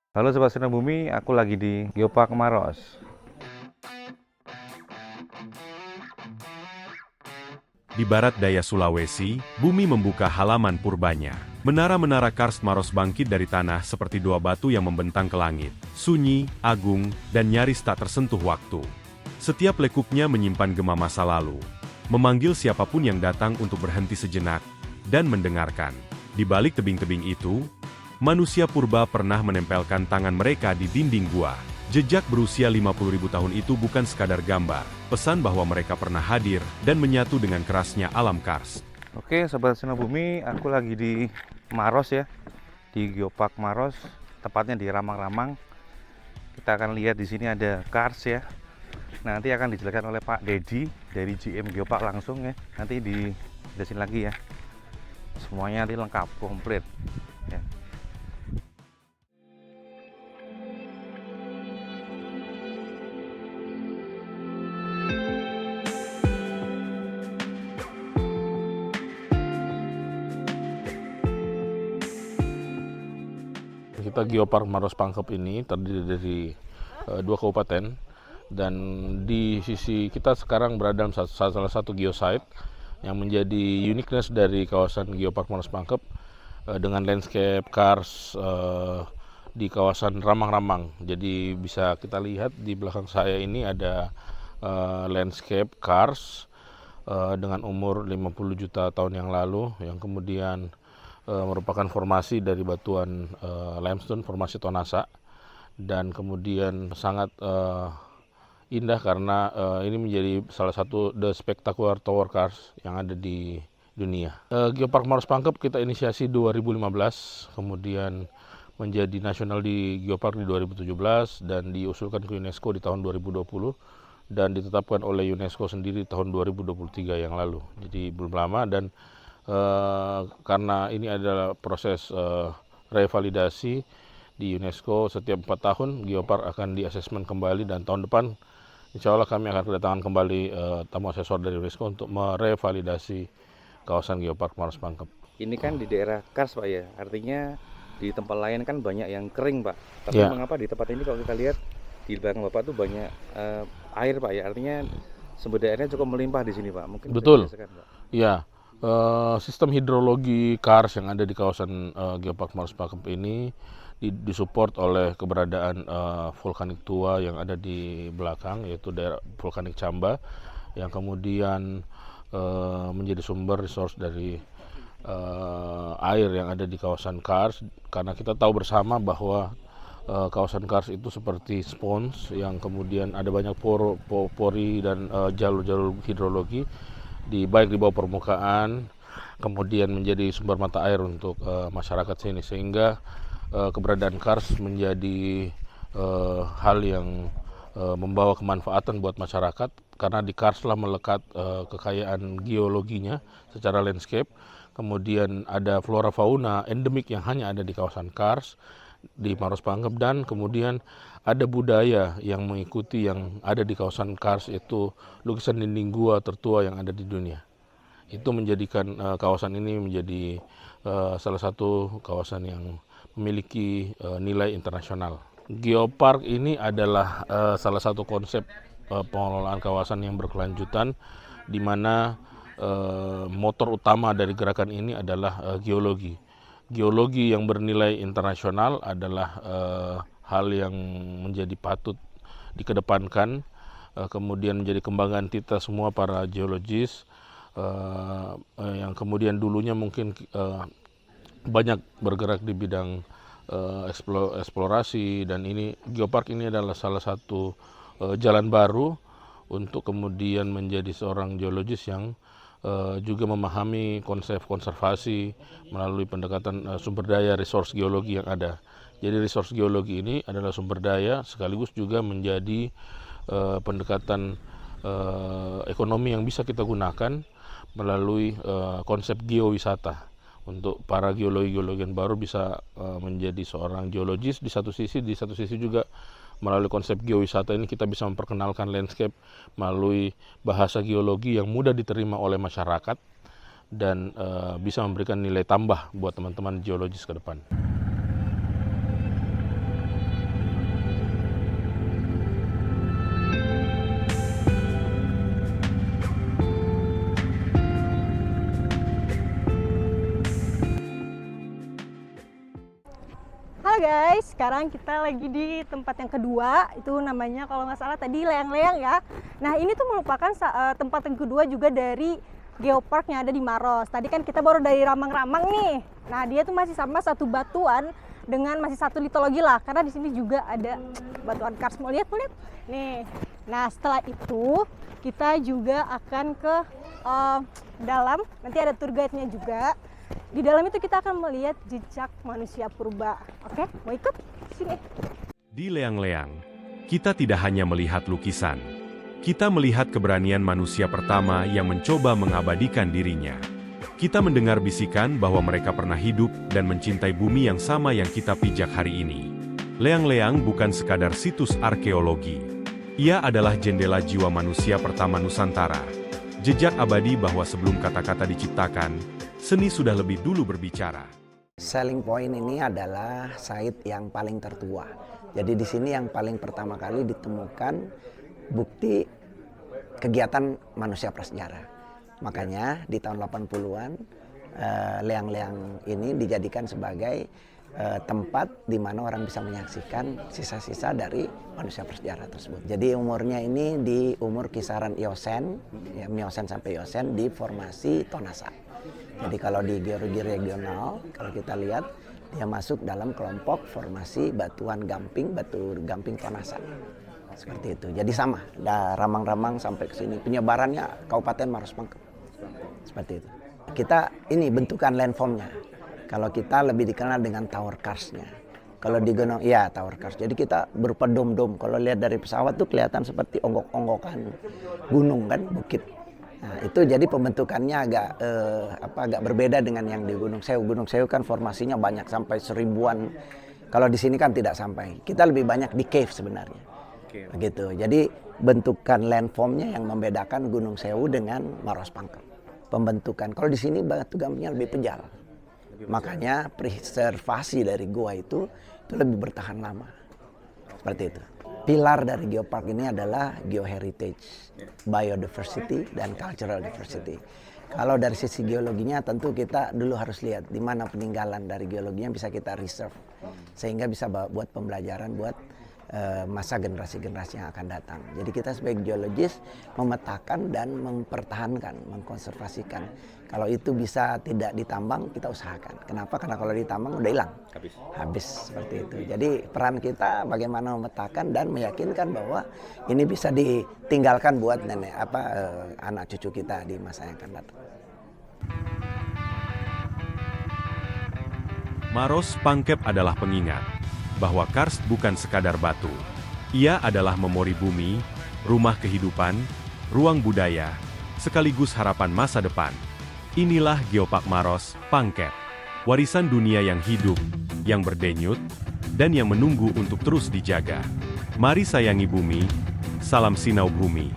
Halo Sobat Sinar Bumi, aku lagi di Geopark Maros. Di barat daya Sulawesi, bumi membuka halaman purbanya. Menara-menara karst Maros bangkit dari tanah seperti dua batu yang membentang ke langit. Sunyi, agung, dan nyaris tak tersentuh waktu. Setiap lekuknya menyimpan gema masa lalu. Memanggil siapapun yang datang untuk berhenti sejenak dan mendengarkan. Di balik tebing-tebing itu, manusia purba pernah menempelkan tangan mereka di dinding gua. Jejak berusia 50.000 tahun itu bukan sekadar gambar, pesan bahwa mereka pernah hadir dan menyatu dengan kerasnya alam Kars. Oke Sobat Sinar Bumi, aku lagi di Maros ya, di Geopark Maros, tepatnya di Ramang-Ramang. Kita akan lihat di sini ada Kars ya. Nanti akan dijelaskan oleh Pak Dedi dari GM Geopark langsung ya. Nanti dijelasin lagi ya. Semuanya nanti lengkap, komplit. Ya. Kita Geopark Maros Pangkep ini terdiri dari dua kabupaten, dan di sisi kita sekarang berada dalam salah satu geosite yang menjadi uniqueness dari kawasan Geopark Maros Pangkep dengan landscape kars di kawasan Ramang-Ramang. Jadi bisa kita lihat di belakang saya ini ada landscape kars dengan umur 50 juta tahun yang lalu, yang kemudian merupakan formasi dari batuan limestone, formasi Tonasa, dan kemudian sangat indah karena ini menjadi salah satu the spectacular tower cars yang ada di dunia. Geopark Maros Pangkep kita inisiasi 2015, kemudian menjadi nasional di Geopark di 2017 dan diusulkan ke UNESCO di tahun 2020 dan ditetapkan oleh UNESCO sendiri tahun 2023 yang lalu. Jadi belum lama, dan karena ini adalah proses revalidasi di UNESCO setiap 4 tahun, Geopark akan di-assessment kembali, dan tahun depan insya Allah kami akan kedatangan kembali tamu asesor dari UNESCO untuk merevalidasi kawasan Geopark Maros Pangkep. Ini kan di daerah Kars Pak ya, artinya di tempat lain kan banyak yang kering Pak. Tapi Ya. mengapa di tempat ini kalau kita lihat di belakang Bapak tuh banyak air Pak ya, artinya sumber daya airnya cukup melimpah di sini Pak. Mungkin bisa Betul. dijelaskan Pak. Ya, sistem hidrologi kars yang ada di kawasan Geopark Maros Pangkep ini disupport oleh keberadaan vulkanik tua yang ada di belakang, yaitu daerah vulkanik Chamba, yang kemudian menjadi sumber resource dari air yang ada di kawasan kars. Karena kita tahu bersama bahwa kawasan kars itu seperti spons yang kemudian ada banyak pori dan jalur-jalur hidrologi baik di bawah permukaan, kemudian menjadi sumber mata air untuk masyarakat sini, sehingga keberadaan kars menjadi hal yang membawa kemanfaatan buat masyarakat, karena di kars lah melekat kekayaan geologinya secara landscape. Kemudian ada flora fauna endemik yang hanya ada di kawasan kars di Maros Pangkep, dan kemudian ada budaya yang mengikuti yang ada di kawasan kars, itu lukisan dinding gua tertua yang ada di dunia. Itu menjadikan kawasan ini menjadi salah satu kawasan yang memiliki nilai internasional. Geopark ini adalah salah satu konsep pengelolaan kawasan yang berkelanjutan, di mana motor utama dari gerakan ini adalah geologi. Geologi yang bernilai internasional adalah hal yang menjadi patut dikedepankan, kemudian menjadi kebanggaan kita semua para geologis yang kemudian dulunya mungkin banyak bergerak di bidang eksplorasi, dan ini Geopark ini adalah salah satu jalan baru untuk kemudian menjadi seorang geologis yang juga memahami konsep konservasi melalui pendekatan sumber daya resource geologi yang ada. Jadi resource geologi ini adalah sumber daya sekaligus juga menjadi pendekatan ekonomi yang bisa kita gunakan melalui konsep geowisata. Untuk para geologi-geologi yang baru bisa menjadi seorang geologis di satu sisi juga melalui konsep geowisata ini kita bisa memperkenalkan landscape melalui bahasa geologi yang mudah diterima oleh masyarakat, dan bisa memberikan nilai tambah buat teman-teman geologis ke depan. guys, sekarang kita lagi di tempat yang kedua. Itu namanya kalau nggak salah tadi Leang-Leang ya. Nah ini tuh merupakan tempat yang kedua juga dari Geopark yang ada di Maros. Tadi kan kita baru dari Ramang-Ramang nih. Nah dia tuh masih sama satu batuan dengan masih satu litologi lah. Karena di sini juga ada batuan kars. Mau lihat? Nih. Nah setelah itu kita juga akan ke dalam. Nanti ada tour guide-nya juga. Di dalam itu kita akan melihat jejak manusia purba. Oke, mau ikut? Sini. Di Leang-Leang, kita tidak hanya melihat lukisan. Kita melihat keberanian manusia pertama yang mencoba mengabadikan dirinya. Kita mendengar bisikan bahwa mereka pernah hidup dan mencintai bumi yang sama yang kita pijak hari ini. Leang-Leang bukan sekadar situs arkeologi. Ia adalah jendela jiwa manusia pertama Nusantara. Jejak abadi bahwa sebelum kata-kata diciptakan, seni sudah lebih dulu berbicara. Selling point ini adalah site yang paling tertua. Jadi di sini yang paling pertama kali ditemukan bukti kegiatan manusia prasejarah. Makanya di tahun 80-an Leang-Leang ini dijadikan sebagai tempat di mana orang bisa menyaksikan sisa-sisa dari manusia prasejarah tersebut. Jadi umurnya ini di umur kisaran Eosen, ya, Miosen sampai Eosen di formasi Tonasa. Jadi kalau di geologi regional, kalau kita lihat dia masuk dalam kelompok formasi batuan gamping, batu gamping Tonasa. Seperti itu. Jadi sama, dari Ramang-Ramang sampai ke sini penyebarannya Kabupaten Maros Pangkep. Seperti itu. Kita ini bentukan landformnya. Kalau kita lebih dikenal dengan tower karsnya. Kalau di gunung, ya tower kars. Jadi kita berupa dom-dom. Kalau lihat dari pesawat tuh kelihatan seperti onggok-onggokan gunung kan, bukit. Nah, itu jadi pembentukannya agak berbeda dengan yang di Gunung Sewu. Gunung Sewu kan formasinya banyak sampai 1000-an. Kalau di sini kan tidak sampai. Kita lebih banyak di cave sebenarnya. Begitu. Jadi bentukan landformnya yang membedakan Gunung Sewu dengan Maros Pangkep. Pembentukan. Kalau di sini batu gampingnya lebih pejal. Makanya preservasi dari gua itu lebih bertahan lama. Seperti itu. Pilar dari Geopark ini adalah geoheritage, biodiversity, dan cultural diversity. Kalau dari sisi geologinya tentu kita dulu harus lihat di mana peninggalan dari geologinya bisa kita reserve. Sehingga bisa buat pembelajaran buat masa generasi-generasi yang akan datang. Jadi kita sebagai geologis memetakan dan mempertahankan, mengkonservasikan. Kalau itu bisa tidak ditambang, kita usahakan. Kenapa? Karena kalau ditambang udah hilang. Habis seperti itu. Jadi peran kita bagaimana memetakan dan meyakinkan bahwa ini bisa ditinggalkan buat anak cucu kita di masa yang akan datang. Maros Pangkep adalah pengingat bahwa karst bukan sekadar batu. Ia adalah memori bumi, rumah kehidupan, ruang budaya, sekaligus harapan masa depan. Inilah Geopark Maros Pangkep, warisan dunia yang hidup, yang berdenyut, dan yang menunggu untuk terus dijaga. Mari sayangi bumi, salam Sinau Bumi.